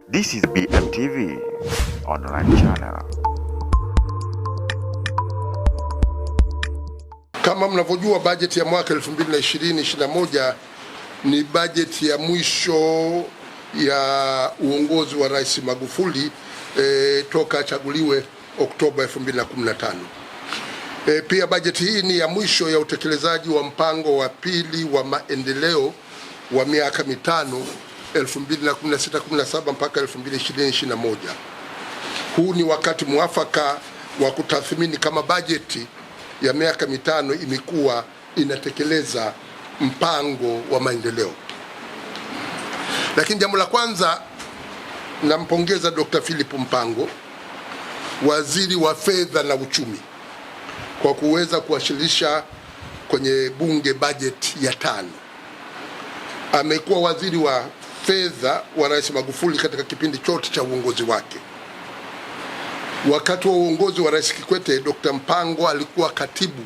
This is BMTV online channel. Kama mnavyojua, bajeti ya mwaka 2020-2021 ni bajeti ya mwisho ya uongozi wa Rais Magufuli toka achaguliwe Oktoba 2015. Pia bajeti hii ni ya mwisho ya utekelezaji wa mpango wa pili wa maendeleo wa miaka mitano 2016-17 mpaka 2020-2021. Huu ni wakati mwafaka wa kutathmini kama bajeti ya miaka mitano imekuwa inatekeleza mpango wa maendeleo. Lakini jambo la kwanza, nampongeza Dr. Philip Mpango, waziri wa fedha na uchumi, kwa kuweza kuwasilisha kwenye bunge bajeti ya tano. Amekuwa waziri wa fedha wa Rais Magufuli katika kipindi chote cha uongozi wake. Wakati wa uongozi wa Rais Kikwete, Dr. Mpango alikuwa katibu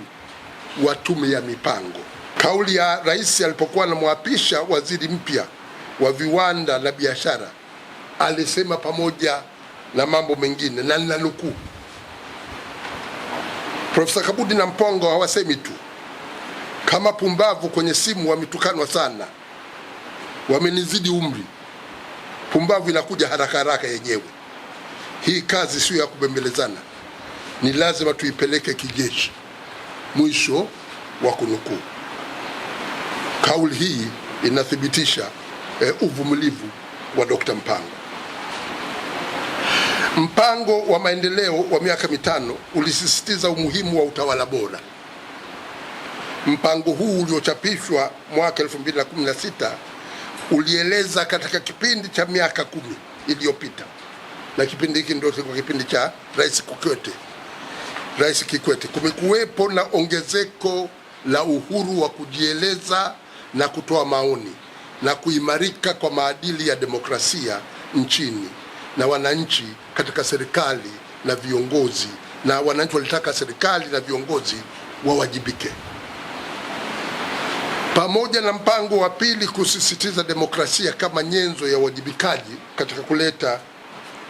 wa tume ya mipango. Kauli ya rais alipokuwa anamwapisha waziri mpya wa viwanda na biashara, alisema pamoja na mambo mengine, na ninanukuu, Profesa Kabudi na Mpango hawasemi tu, kama pumbavu kwenye simu wametukanwa sana, wamenizidi umri, pumbavu inakuja haraka haraka yenyewe. Hii kazi sio ya kubembelezana, ni lazima tuipeleke kijeshi. Mwisho wa kunukuu. Kauli hii inathibitisha uvumilivu wa Dr. Mpango. Mpango wa maendeleo wa miaka mitano ulisisitiza umuhimu wa utawala bora. Mpango huu uliochapishwa mwaka 2016 ulieleza katika kipindi cha miaka 10 iliyopita, na kipindi hiki ndio kwa kipindi cha Rais Kikwete, kumekuwepo na ongezeko la uhuru wa kujieleza na kutoa maoni na kuimarika kwa maadili ya demokrasia nchini, na wananchi katika serikali na viongozi, na wananchi walitaka serikali na viongozi wawajibike. Pamoja na mpango wa pili kusisitiza demokrasia kama nyenzo ya uwajibikaji katika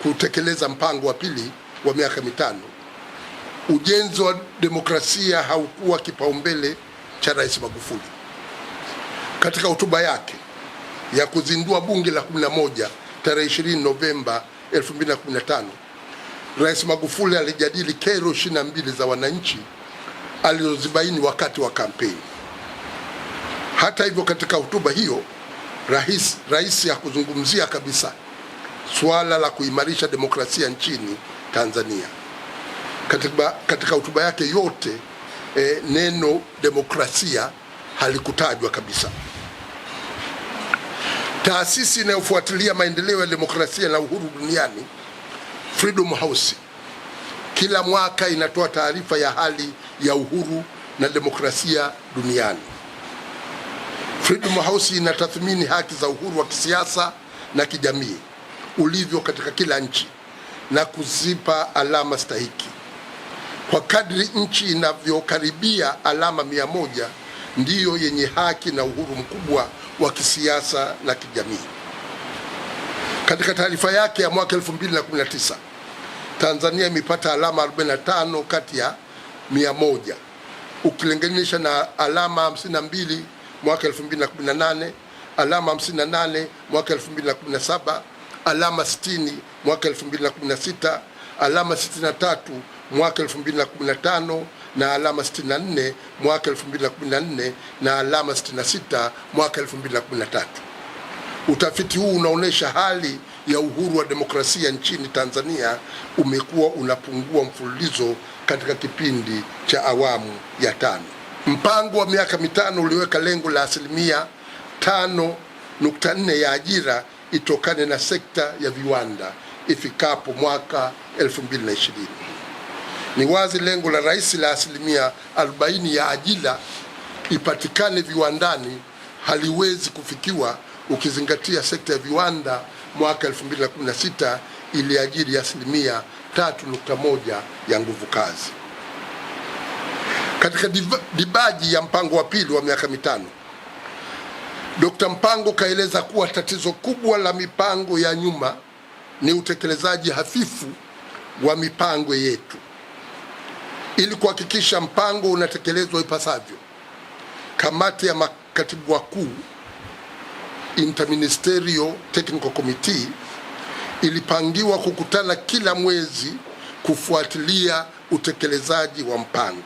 kutekeleza mpango wa pili wa miaka mitano, ujenzi wa demokrasia haukuwa kipaumbele cha Rais Magufuli. Katika hotuba yake ya kuzindua bunge la 11 tarehe 20 Novemba 2015, Rais Magufuli alijadili kero 22 za wananchi alizozibaini wakati wa kampeni. Hata hivyo, katika hotuba hiyo rais hakuzungumzia kabisa suala la kuimarisha demokrasia nchini Tanzania. Katika hotuba yake yote neno demokrasia halikutajwa kabisa. Taasisi inayofuatilia maendeleo ya demokrasia na uhuru duniani, Freedom House, kila mwaka inatoa taarifa ya hali ya uhuru na demokrasia duniani. Freedom House inatathmini haki za uhuru wa kisiasa na kijamii ulivyo katika kila nchi na kuzipa alama stahiki. Kwa kadri nchi inavyokaribia alama 100 ndiyo yenye haki na uhuru mkubwa wa kisiasa na kijamii. Katika taarifa yake ya mwaka 2019, Tanzania imepata alama 45 kati ya 100 ukilinganisha na alama 52 mwaka 2018, alama 58 mwaka 2017, alama 60 mwaka 2016, alama 63 mwaka 2015 na alama 64 mwaka 2014 na alama 66 mwaka 2013. Utafiti huu unaonesha hali ya uhuru wa demokrasia nchini Tanzania umekuwa unapungua mfululizo katika kipindi cha awamu ya tano. Mpango wa miaka mitano uliweka lengo la 5.4% ya ajira itokane na sekta ya viwanda ifikapo mwaka 2020. Ni wazi lengo la rais la 40% ya ajira ipatikane viwandani haliwezi kufikiwa ukizingatia sekta ya viwanda mwaka 2016 iliajiri 3.1% ya nguvu kazi. Katika dibaji ya mpango wa pili wa miaka mitano, Dr. Mpango kaeleza kuwa tatizo kubwa la mipango ya nyuma ni utekelezaji hafifu wa mipango yetu. Ili kuhakikisha mpango unatekelezwa ipasavyo, kamati ya makatibu wakuu Interministerial Technical Committee ilipangiwa kukutana kila mwezi kufuatilia utekelezaji wa mpango.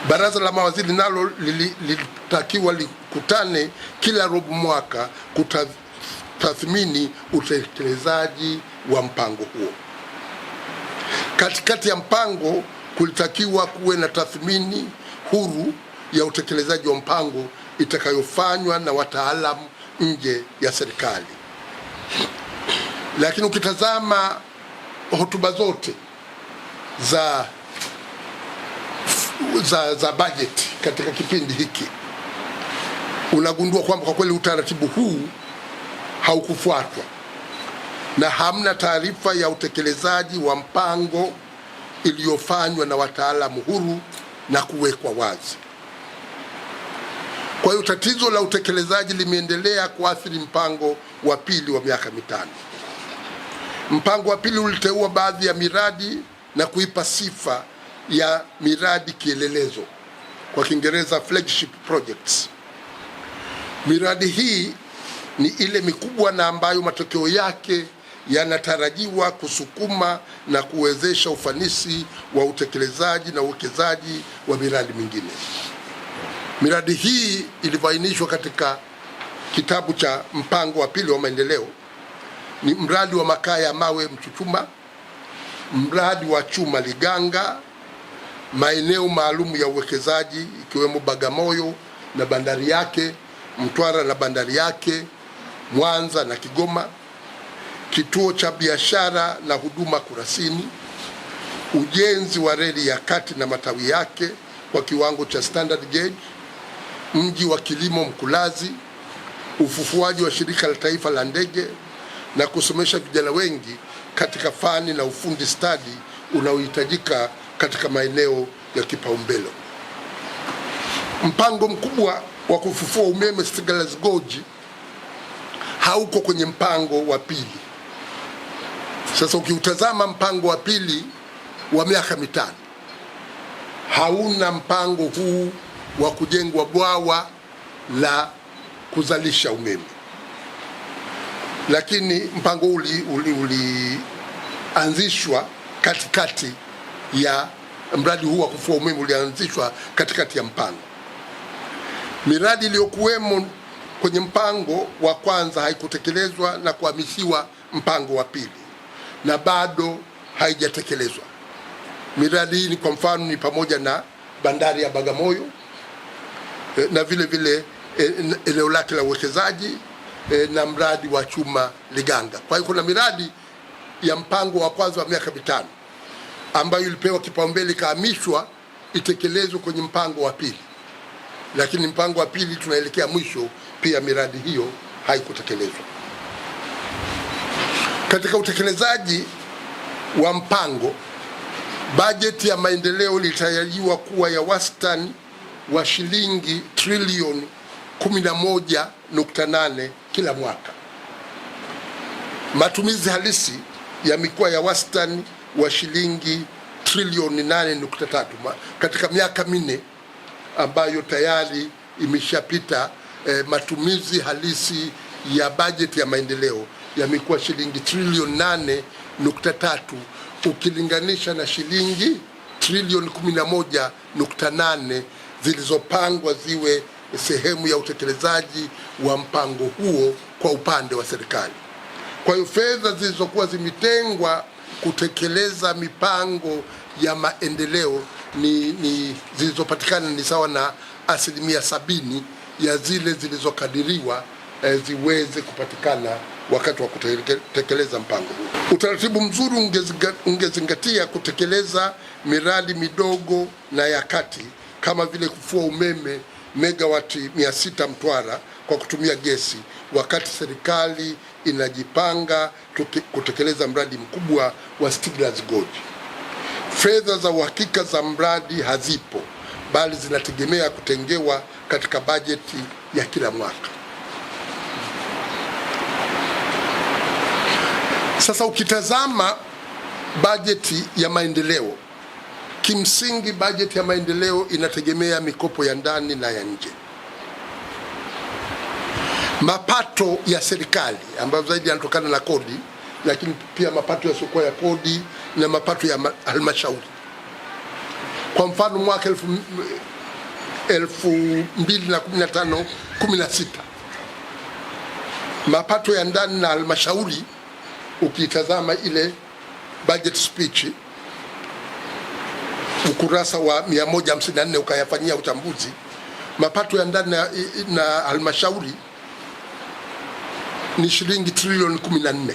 Baraza la mawaziri nalo lilitakiwa likutane kila robo mwaka kutathmini utekelezaji wa mpango huo. Katikati ya mpango kulitakiwa kuwe na tathmini huru ya utekelezaji wa mpango itakayofanywa na wataalamu nje ya serikali. Lakini ukitazama hotuba zote za bajeti katika kipindi hiki, unagundua kwamba kwa kweli utaratibu huu haukufuatwa na hamna taarifa ya utekelezaji wa mpango iliyofanywa na wataalamu huru na kuwekwa wazi. Kwa hiyo tatizo la utekelezaji limeendelea kuathiri mpango wa pili wa miaka mitano. Mpango wa pili uliteua baadhi ya miradi na kuipa sifa ya miradi kielelezo, kwa Kiingereza flagship projects. Miradi hii ni ile mikubwa na ambayo matokeo yake yanatarajiwa kusukuma na kuwezesha ufanisi wa utekelezaji na uwekezaji wa miradi mingine. Miradi hii ilibainishwa katika kitabu cha mpango wa pili wa maendeleo ni mradi wa makaa ya mawe Mchuchuma, mradi wa chuma Liganga, maeneo maalum ya uwekezaji ikiwemo Bagamoyo na bandari yake, Mtwara na bandari yake, Mwanza na Kigoma, kituo cha biashara na huduma Kurasini, ujenzi wa reli ya kati na matawi yake kwa kiwango cha standard gauge, mji wa kilimo Mkulazi, ufufuaji wa shirika la taifa la ndege na kusomesha vijana wengi katika fani na ufundi stadi unaohitajika katika maeneo ya kipaumbele. Mpango mkubwa wa kufufua umeme Stiegler's Gorge hauko kwenye mpango wa pili. Sasa ukiutazama mpango wa pili wa miaka mitano hauna mpango huu wa kujengwa bwawa la kuzalisha umeme, lakini mpango ulianzishwa katikati ya mradi huu wa kufua umeme ulianzishwa katikati ya mpango. Miradi iliyokuwemo kwenye mpango wa kwanza haikutekelezwa na kuhamishiwa mpango wa pili na bado haijatekelezwa. Miradi hii ni kwa mfano ni pamoja na bandari ya Bagamoyo na vile vile eneo lake la uwekezaji na mradi wa chuma Liganga. Kwa hiyo kuna miradi ya mpango wa kwanza wa miaka mitano ambayo ilipewa kipaumbele ikahamishwa itekelezwe kwenye mpango wa pili, lakini mpango wa pili tunaelekea mwisho, pia miradi hiyo haikutekelezwa. Katika utekelezaji wa mpango, bajeti ya maendeleo ilitarajiwa kuwa ya wastani wa shilingi trilioni 11.8 kila mwaka. Matumizi halisi yamekuwa ya wastani wa shilingi trilioni 8.3 katika miaka minne ambayo tayari imeshapita. Matumizi halisi ya bajeti ya maendeleo yamekuwa shilingi trilioni 8.3 ukilinganisha na shilingi trilioni 11.8 zilizopangwa ziwe sehemu ya utekelezaji wa mpango huo kwa upande wa serikali. Kwa hiyo fedha zilizokuwa zimetengwa kutekeleza mipango ya maendeleo zilizopatikana ni sawa na 70% ya zile zilizokadiriwa ziweze kupatikana wakati wa kutekeleza mpango huu. Utaratibu mzuri ungezingatia kutekeleza miradi midogo na ya kati kama vile kufua umeme megawati 600 Mtwara kwa kutumia gesi, wakati serikali inajipanga kutekeleza mradi mkubwa wa Stiegler's Gorge. Fedha za uhakika za mradi hazipo, bali zinategemea kutengewa katika bajeti ya kila mwaka. Sasa ukitazama bajeti ya maendeleo, kimsingi bajeti ya maendeleo inategemea mikopo ya ndani na ya nje. Mapato ya serikali ambayo zaidi yanatokana na kodi, lakini pia mapato yasiokuwa ya kodi na mapato ya halmashauri. Kwa mfano mwaka 2015-16 mapato ya ndani na halmashauri, ukitazama ile budget speech ukurasa wa 154 ukayafanyia uchambuzi, mapato ya ndani na halmashauri ni shilingi trilioni 14.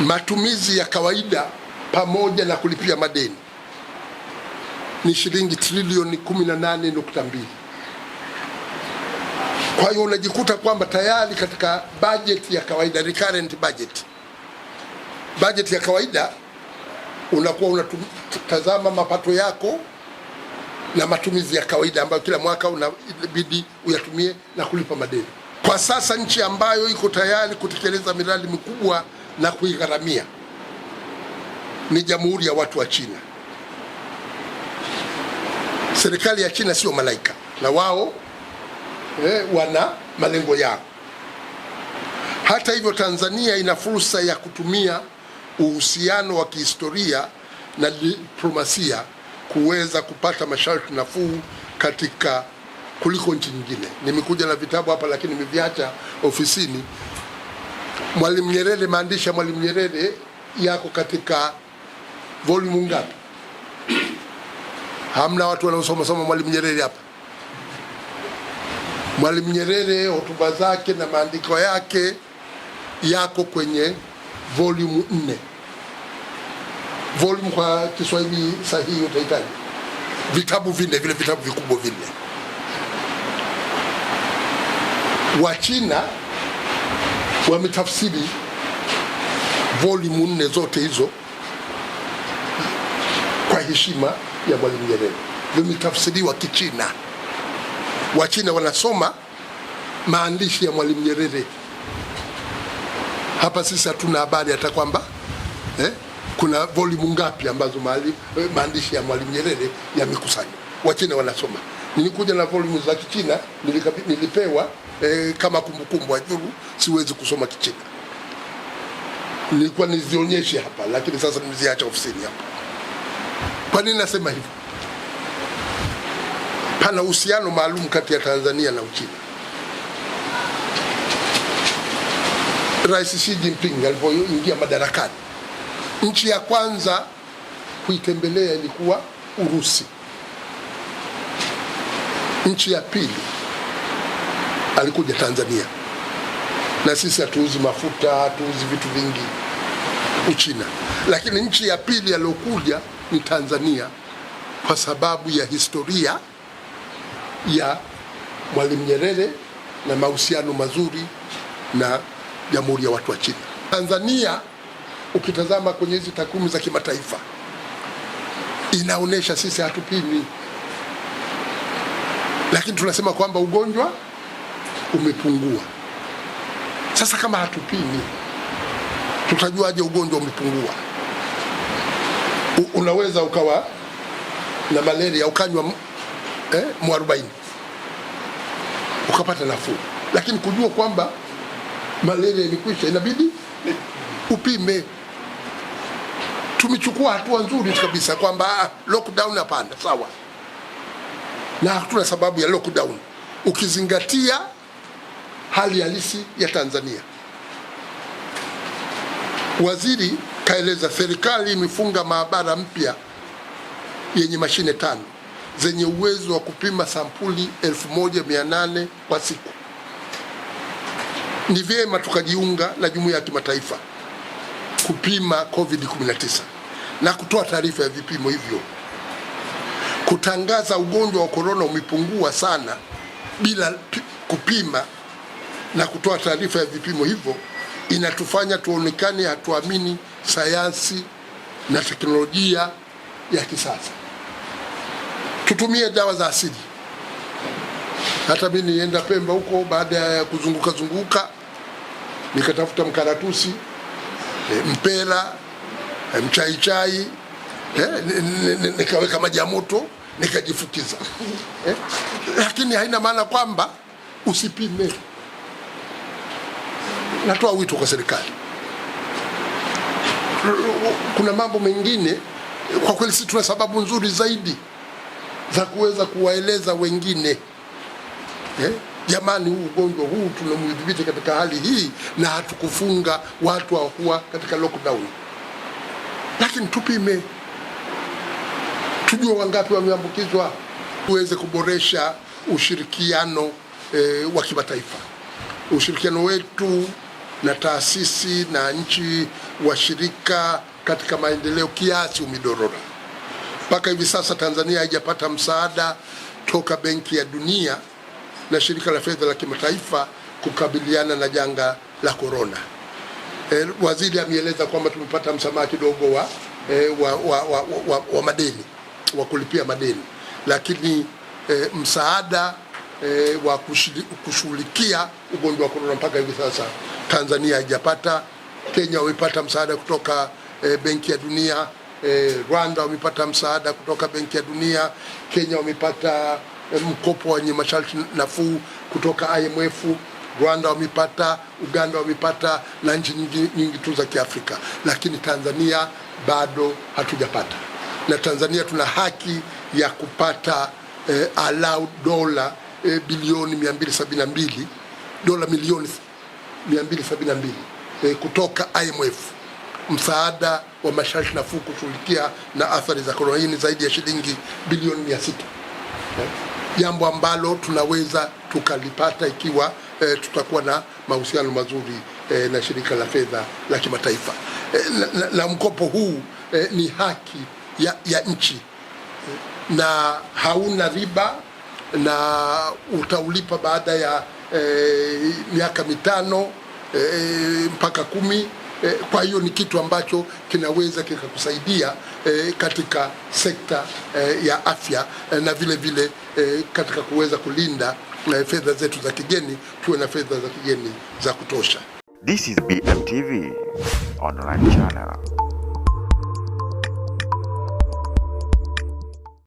Matumizi ya kawaida pamoja na kulipia madeni ni shilingi trilioni 18.2. Kwa hiyo unajikuta kwamba tayari katika bajeti ya kawaida, recurrent budget ya kawaida, unakuwa unatazama mapato yako na matumizi ya kawaida ambayo kila mwaka unabidi uyatumie na kulipa madeni. Kwa sasa nchi ambayo iko tayari kutekeleza miradi mikubwa na kuigharamia ni Jamhuri ya Watu wa China. Serikali ya China sio malaika, na wao wana malengo yao. Hata hivyo, Tanzania ina fursa ya kutumia uhusiano wa kihistoria na diplomasia kuweza kupata masharti nafuu katika kuliko nchi nyingine. Nimekuja na vitabu hapa, lakini nimeviacha ofisini. Mwalimu Nyerere, maandishi ya Mwalimu Nyerere yako katika volume ngapi? Hamna watu wanaosoma Mwalimu Nyerere hapa. Mwalimu Nyerere, hotuba zake na maandiko yake yako kwenye volume 4. Volume kwa Kiswahili sahihi utahitaji vitabu vinne, vile vitabu vikubwa vinne. Wachina wametafsiri volume 4 zote hizo kwa heshima ya Mwalimu Nyerere. Vimetafsiriwa Kichina. Wachina wanasoma maandishi ya Mwalimu Nyerere. Hapa sisi hatuna habari hata kwamba kuna volume ngapi ambazo maandishi ya Mwalimu Nyerere yamekusanywa. Wachina wanasoma. Nilikuja na volume za Kichina, nilipewa kama kumbukumbu, adhuru siwezi kusoma Kichina. Nilikuwa nizionyeshe hapa, lakini sasa nimeziacha ofisini hapa. Kwa nini nasema hivyo? Pana uhusiano maalum kati ya Tanzania na Uchina. Rais Xi Jinping alipoingia madarakani, nchi ya kwanza kuitembelea ilikuwa Urusi. Nchi ya pili alikuja Tanzania, na sisi hatuuzi mafuta, hatuuzi vitu vingi Uchina. Lakini nchi ya pili aliyokuja ni Tanzania kwa sababu ya historia ya Mwalimu Nyerere na mahusiano mazuri na Jamhuri ya Watu wa China. Tanzania, ukitazama kwenye hizi takwimu za kimataifa, inaonesha sisi hatupimi, lakini tunasema kwamba ugonjwa umepungua. Sasa kama hatupimi, tutajuaje ugonjwa umepungua? Unaweza ukawa na malaria ukanywa mwarobaini ukapata nafuu, lakini kujua kwamba malaria imekwisha inabidi upime. Tumechukua hatua nzuri kabisa kwamba lockdown hapana, sawa, na hatuna sababu ya lockdown ukizingatia hali halisi ya Tanzania. Waziri kaeleza serikali imefunga maabara mpya yenye mashine 5 zenye uwezo wa kupima sampuli 1800 kwa siku. Ni vyema tukajiunga na jumuiya ya kimataifa kupima COVID-19 na kutoa taarifa ya vipimo hivyo. Kutangaza ugonjwa wa korona umepungua sana bila kupima na kutoa taarifa ya vipimo hivyo inatufanya tuonekane hatuamini sayansi na teknolojia ya kisasa. Tutumie dawa za asili. Hata mimi nienda Pemba huko, baada ya kuzunguka nikatafuta mkaratusi, mpera, mchaichai, nikaweka maji ya moto nikajifukiza. Lakini haina maana kwamba usipime. Natoa wito kwa serikali. Kuna mambo mengine kwa kweli sisi tuna sababu nzuri zaidi za kuweza kuwaeleza wengine. Jamani, huu ugonjwa huu tunamdhibiti katika hali hii, na hatukufunga watu hawakuwa katika lockdown. Lakini tupime, tujue wangapi wameambukizwa, tuweze kuboresha ushirikiano wa kimataifa. Ushirikiano wetu na taasisi na nchi washirika katika maendeleo kiasi umedorora. Mpaka hivi sasa Tanzania haijapata msaada toka Benki ya Dunia na Shirika la Fedha la Kimataifa kukabiliana na janga la corona. Waziri ameeleza kwamba tumepata msamaha kidogo wa madeni, wa kulipia madeni, lakini msaada wa kushughulikia ugonjwa wa corona mpaka hivi sasa Tanzania haijapata. Kenya wamepata msaada kutoka Benki ya Dunia, Rwanda wamepata msaada kutoka Benki ya Dunia, Kenya wamepata mkopo wenye masharti nafuu kutoka IMF, Rwanda wamepata, Uganda wamepata, na nchi nyingi tu za Kiafrika. Lakini Tanzania bado hatujapata, na Tanzania tuna haki ya kupata allowed dola bilioni 272, dola milioni 272 kutoka IMF, msaada wa masharti nafuu kushughulikia na athari za corona. Hii ni zaidi ya shilingi bilioni 600, jambo ambalo tunaweza tukalipata ikiwa tutakuwa na mahusiano mazuri na Shirika la Fedha la Kimataifa. Na mkopo huu ni haki ya nchi, na hauna riba, na utaulipa baada ya miaka 5 mpaka 10. Kwa hiyo ni kitu ambacho kinaweza kikakusaidia katika sekta ya afya, na vile vile katika kuweza kulinda fedha zetu za kigeni, tuwe na fedha za kigeni za kutosha. This is BMTV online channel.